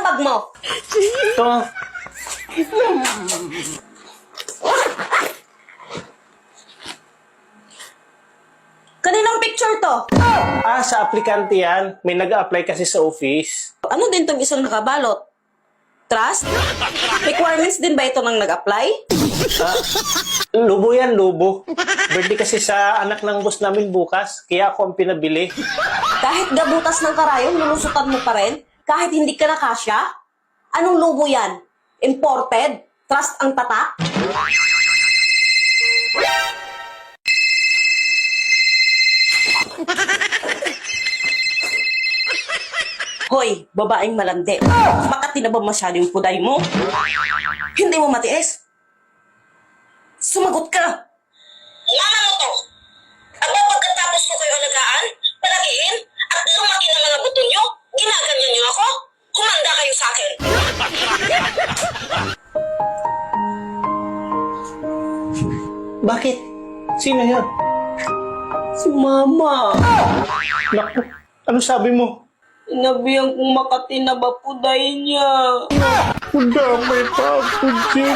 bag mo? Ito. Kaninang picture to? Sa aplikante yan. May nag-a-apply kasi sa office. Ano din tong isang nakabalot? Trust? Requirements din ba ito ng nag-apply? Lubo yan, lubo. Birthday kasi sa anak ng boss namin bukas. Kaya ako ang pinabili. Kahit gabutas ng karayom, lulusutan mo pa rin? Kahit hindi ka nakasya? Anong lobo yan? Imported? Trust ang tatak? Hoy, babaeng malandi. Makati na ba masyado yung puday mo? Hindi mo matiis? Sumagot ka! Mama mo to! Aba pagkatapos ko kayo alagaan, palagiin, at lumaki ng mga buto nyo, ginaganyan nyo ako? Kumanda kayo sa akin! Bakit? Sino yun? Si Mama! Naku, ano sabi mo? Sinabihan kong Makati na ba puday niya? Damay pa ako, Jim.